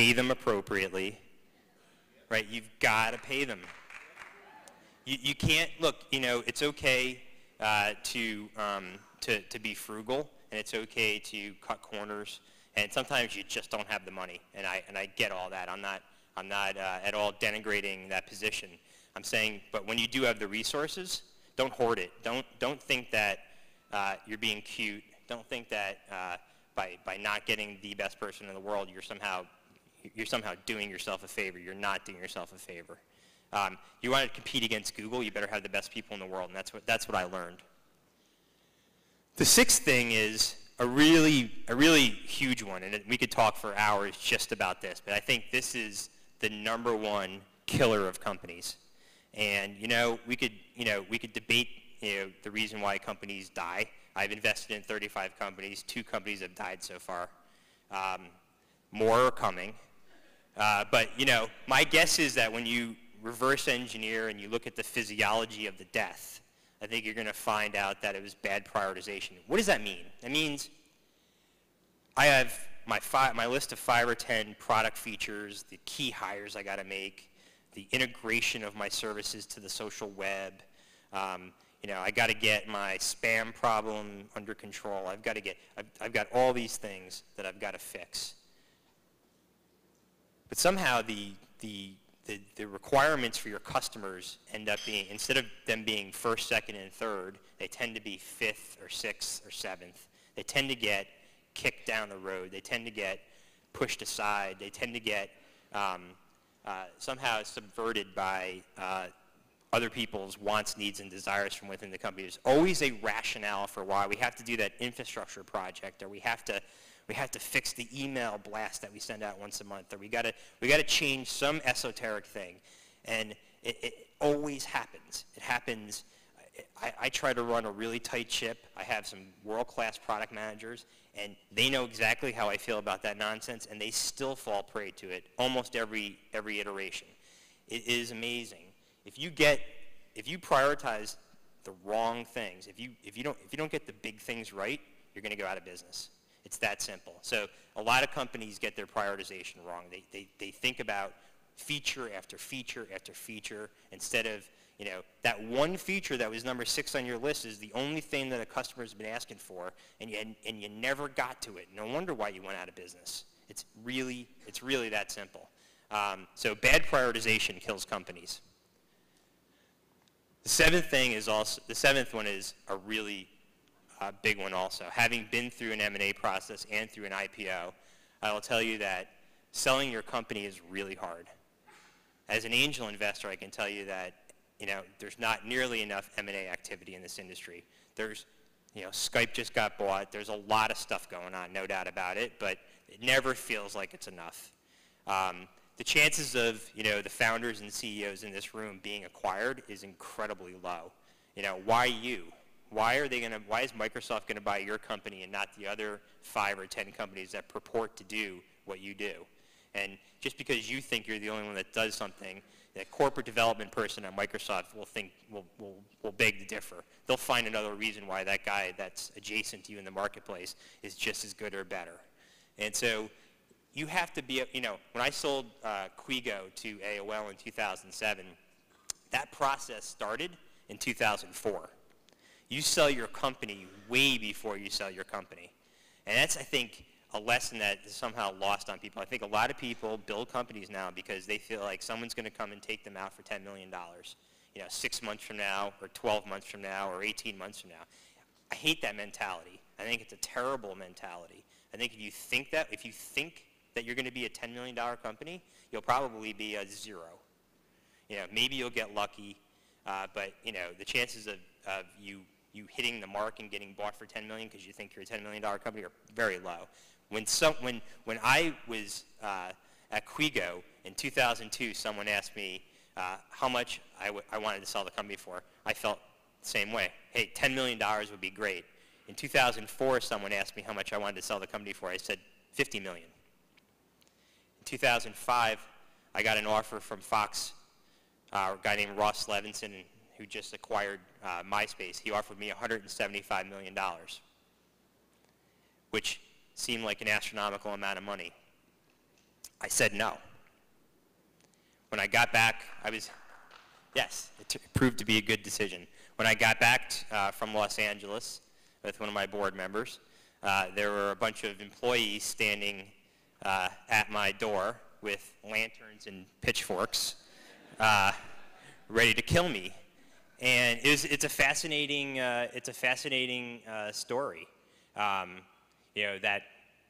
pay them appropriately, right? You've got to pay them. You can't, look, it's okay to be frugal, and it's okay to cut corners, and sometimes you just don't have the money, and I get all that. I'm not at all denigrating that position. I'm saying, but when you do have the resources, don't hoard it. Don't think that you're being cute. Don't think that by not getting the best person in the world, you're somehow doing yourself a favor. You're not doing yourself a favor. You want to compete against Google, you better have the best people in the world, and that's what I learned. The sixth thing is a really huge one, and we could talk for hours just about this, but I think this is the #1 killer of companies. And we could debate the reason why companies die. I've invested in 35 companies. 2 companies have died so far. More are coming. But my guess is that when you reverse engineer and you look at the physiology of the death, I think you're going to find out that it was bad prioritization. What does that mean? That means I have my list of 5 or 10 product features, the key hires I got to make, the integration of my services to the social web. I got to get my spam problem under control. I've got all these things that I've got to fix. But somehow the requirements for your customers end up being, instead of them being 1st, 2nd, and 3rd, they tend to be 5th or 6th or 7th. They tend to get kicked down the road. They tend to get pushed aside. They tend to get somehow subverted by other people's wants, needs, and desires from within the company. There's always a rationale for why we have to do that infrastructure project, or we have to fix the email blast that we send out once a month, or we got to change some esoteric thing, and it always happens. It happens. I try to run a really tight ship. I have some world-class product managers, and they know exactly how I feel about that nonsense, and they still fall prey to it almost every iteration. It is amazing. If you prioritize the wrong things, if you don't get the big things right, you're going to go out of business. It's that simple. So a lot of companies get their prioritization wrong. They think about feature after feature after feature instead of, that one feature that was number 6 on your list is the only thing that a customer's been asking for, and you never got to it. No wonder why you went out of business. It's really that simple. So bad prioritization kills companies. The 7th one is a really big one also. Having been through an M&A process and through an IPO, I will tell you that selling your company is really hard. As an angel investor, I can tell you that there's not nearly enough M&A activity in this industry. There's, Skype just got bought. There's a lot of stuff going on, no doubt about it, but it never feels like it's enough. The chances of, the founders and CEOs in this room being acquired is incredibly low. Why you? Why is Microsoft going to buy your company and not the other 5 or 10 companies that purport to do what you do? And just because you think you're the only one that does something, that corporate development person at Microsoft will beg to differ. They'll find another reason why that guy that's adjacent to you in the marketplace is just as good or better. And so you have to be, when I sold Quigo to AOL in 2007, that process started in 2004. You sell your company way before you sell your company. And that's, I think, a lesson that is somehow lost on people. I think a lot of people build companies now because they feel like someone's going to come and take them out for $10 million, 6 months from now, or 12 months from now, or 18 months from now. I hate that mentality. I think it's a terrible mentality. I think if you think that you're going to be a $10 million company, you'll probably be a 0. Maybe you'll get lucky, but the chances of you hitting the mark and getting bought for $10 million because you think you're a $10 million company are very low. When I was at Quigo in 2002, someone asked me how much I wanted to sell the company for. I felt the same way. Hey, $10 million would be great. In 2004, someone asked me how much I wanted to sell the company for. I said $50 million. In 2005, I got an offer from Fox, a guy named Ross Levinson, who just acquired MySpace. He offered me $175 million, which seemed like an astronomical amount of money. I said no. When I got back, yes, it proved to be a good decision. When I got back from Los Angeles with one of my board members, there were a bunch of employees standing at my door with lanterns and pitchforks, ready to kill me. And it's a fascinating story. You know, that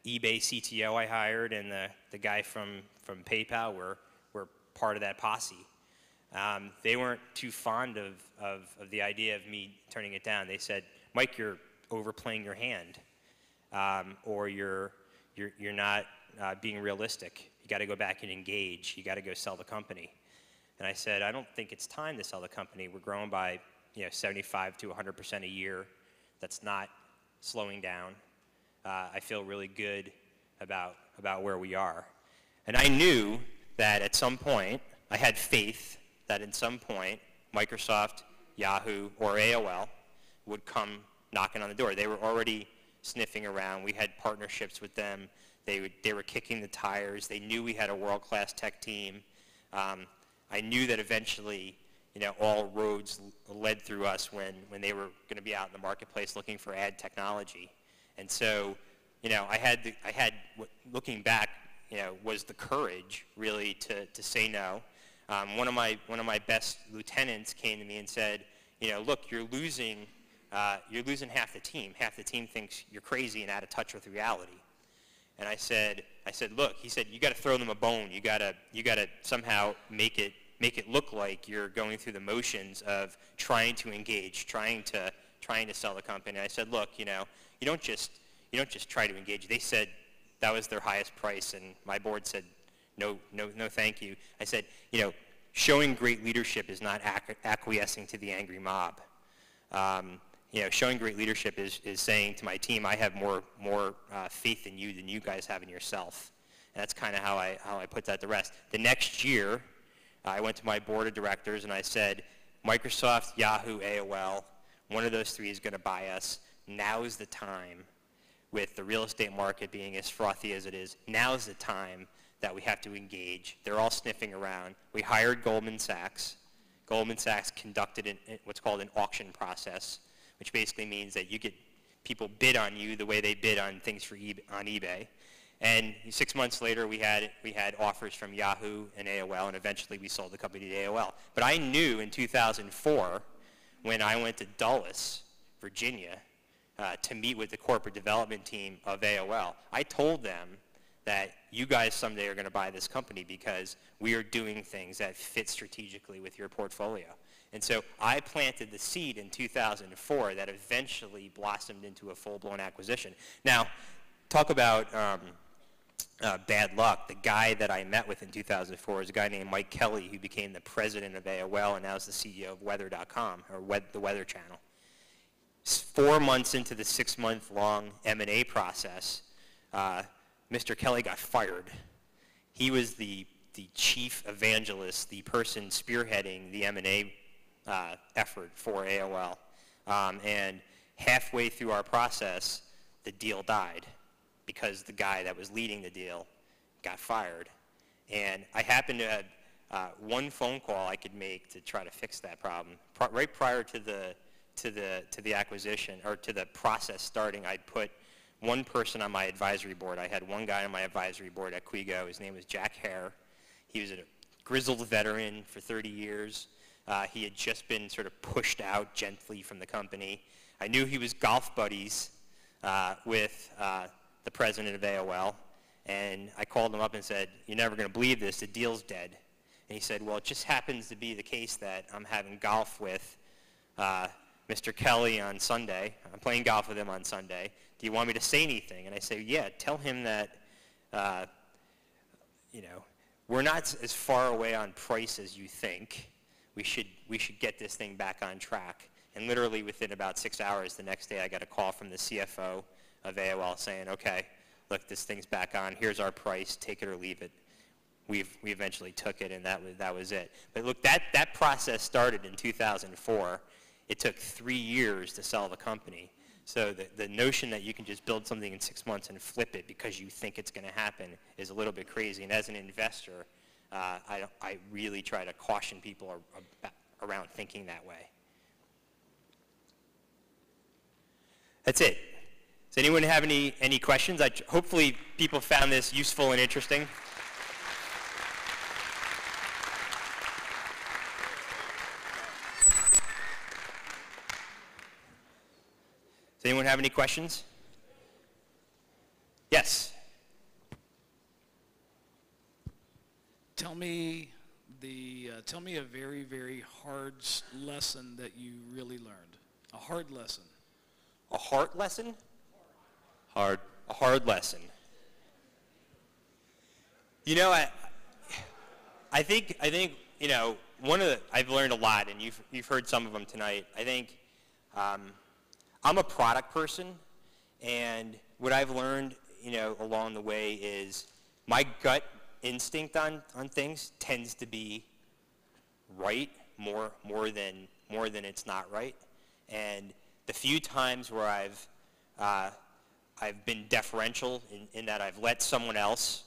eBay CTO I hired and the guy from PayPal were part of that posse. They weren't too fond of the idea of me turning it down. They said, Mike, you're overplaying your hand, or you're not being realistic. You got to go back and engage. You got to go sell the company. And I said, I don't think it's time to sell the company. We're growing by 75 to 100% a year. That's not slowing down. I feel really good about where we are. And I knew that at some point, I had faith that at some point, Microsoft, Yahoo, or AOL would come knocking on the door. They were already sniffing around. We had partnerships with them. They were kicking the tires. They knew we had a world-class tech team. I knew that eventually, all roads led through us when they were going to be out in the marketplace looking for ad technology. And so, I had looking back, was the courage really to say no. One of my best lieutenants came to me and said, look, you're losing half the team. Half the team thinks you're crazy and out of touch with reality. And I said, look, he said, you got to throw them a bone. You got to somehow make it look like you're going through the motions of trying to engage, trying to sell the company. And I said, look, you don't just try to engage. They said that was their highest price, and my board said, no, thank you. I said, showing great leadership is not acquiescing to the angry mob. Showing great leadership is saying to my team, I have more faith in you than you guys have in yourself. And that's kind of how I put that to rest. The next year, I went to my board of directors and I said, Microsoft, Yahoo, AOL, one of those three is going to buy us. Now is the time, with the real estate market being as frothy as it is, now is the time that we have to engage. They're all sniffing around. We hired Goldman Sachs. Goldman Sachs conducted what's called an auction process, which basically means that you get people bid on you the way they bid on things on eBay. And 6 months later, we had offers from Yahoo and AOL, and eventually we sold the company to AOL. But I knew in 2004, when I went to Dulles, Virginia, to meet with the corporate development team of AOL, I told them that you guys someday are going to buy this company because we are doing things that fit strategically with your portfolio. And so I planted the seed in 2004 that eventually blossomed into a full-blown acquisition. Now, talk about bad luck. The guy that I met with in 2004 is a guy named Mike Kelly, who became the president of AOL and now is the CEO of weather.com, or the Weather Channel. 4 months into the 6-month-long M&A process, Mr. Kelly got fired. He was the chief evangelist, the person spearheading the M&A effort for AOL. And halfway through our process, the deal died because the guy that was leading the deal got fired. And I happened to have one phone call I could make to try to fix that problem. Right prior to the acquisition, or to the process starting, I'd put one person on my advisory board. I had one guy on my advisory board at Quigo. His name was Jack Hare. He was a grizzled veteran for 30 years. He had just been sort of pushed out gently from the company. I knew he was golf buddies with the president of AOL, and I called him up and said, you're never going to believe this, the deal's dead. And he said, well, it just happens to be the case that I'm having golf with Mr. Kelly on Sunday. I'm playing golf with him on Sunday. Do you want me to say anything? And I say, yeah, tell him that, we're not as far away on price as you think. We should get this thing back on track. And literally within about 6 hours the next day, I got a call from the CFO of AOL saying, okay, look, this thing's back on. Here's our price. Take it or leave it. We eventually took it, and that was it. But look, that process started in 2004. It took 3 years to sell the company. So the notion that you can just build something in 6 months and flip it because you think it's going to happen is a little bit crazy. And as an investor, I really try to caution people around thinking that way. That's it. Does anyone have any questions? Hopefully people found this useful and interesting. Does anyone have any questions? Yes. Tell me a very, very hard lesson that you really learned. A hard lesson. A hard lesson? Hard. A hard lesson. You know, I think you know, I've learned a lot, and you've heard some of them tonight. I think I'm a product person, and what I've learned, you know, along the way is my gut instinct on things tends to be right more than it's not right. And the few times where I've been deferential in that I've let someone else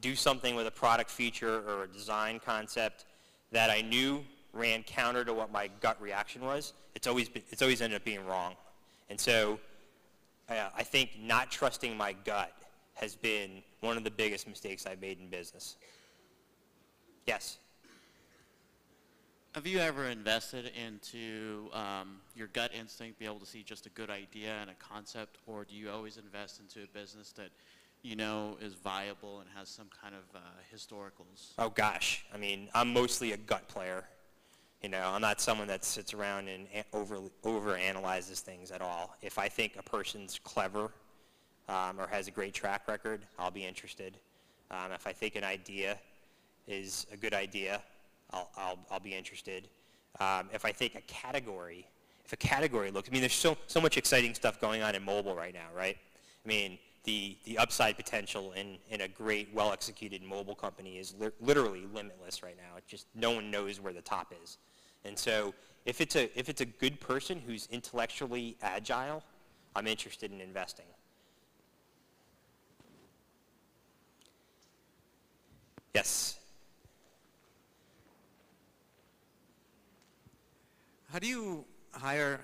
do something with a product feature or a design concept that I knew ran counter to what my gut reaction was, it's always ended up being wrong. And so I think not trusting my gut has been one of the biggest mistakes I've made in business. Yes? Have you ever invested into your gut instinct, be able to see just a good idea and a concept, or do you always invest into a business that you know is viable and has some kind of historicals? Oh gosh, I mean, I'm mostly a gut player. You know, I'm not someone that sits around and over analyzes things at all. If I think a person's clever or has a great track record, I'll be interested. If I think an idea is a good idea, I'll be interested. If I think if a category looks, I mean, there's so much exciting stuff going on in mobile right now, right? I mean, the upside potential in a great, well-executed mobile company is literally limitless right now. It just, no one knows where the top is. And so if it's a good person who's intellectually agile, I'm interested in investing. Yes? How do you hire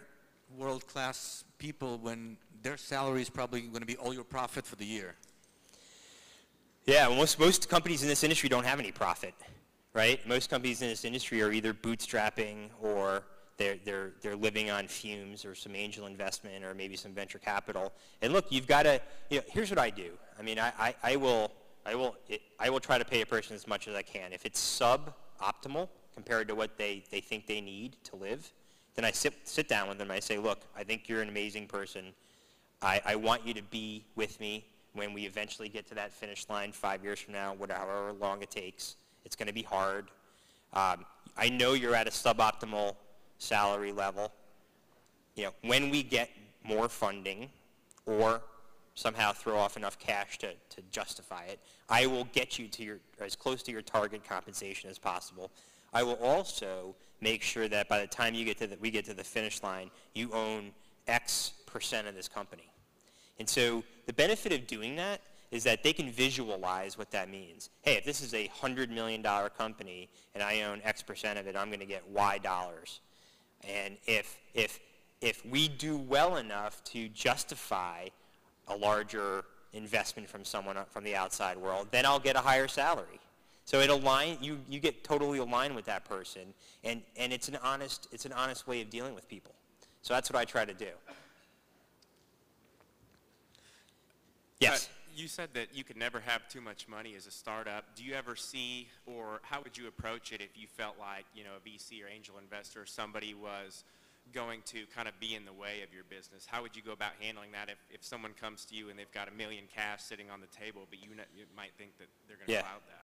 world-class people when their salary is probably going to be all your profit for the year? Yeah, well, most companies in this industry don't have any profit, right? Most companies in this industry are either bootstrapping or they're living on fumes or some angel investment or maybe some venture capital. And look, you've got to, you know, here's what I do. I mean, I will try to pay a person as much as I can. If it's suboptimal compared to what they think they need to live, then I sit down with them and I say, look, I think you're an amazing person. I want you to be with me when we eventually get to that finish line 5 years from now, however long it takes. It's going to be hard. I know you're at a suboptimal salary level. You know, when we get more funding or somehow throw off enough cash to justify it, I will get you to as close to your target compensation as possible. I will also make sure that by the time we get to the finish line, you own X percent of this company. And so the benefit of doing that is that they can visualize what that means. Hey, if this is a $100 million company and I own X percent of it, I'm going to get Y dollars. And if we do well enough to justify a larger investment from someone from the outside world, then I'll get a higher salary. So you get totally aligned with that person, and it's an honest way of dealing with people. So that's what I try to do. Yes. You said that you could never have too much money as a startup. Do you ever see, or how would you approach it if you felt like, you know, a VC or angel investor or somebody was going to kind of be in the way of your business? How would you go about handling that if someone comes to you and they've got $1 million cash sitting on the table, but you might think that they're going to cloud that?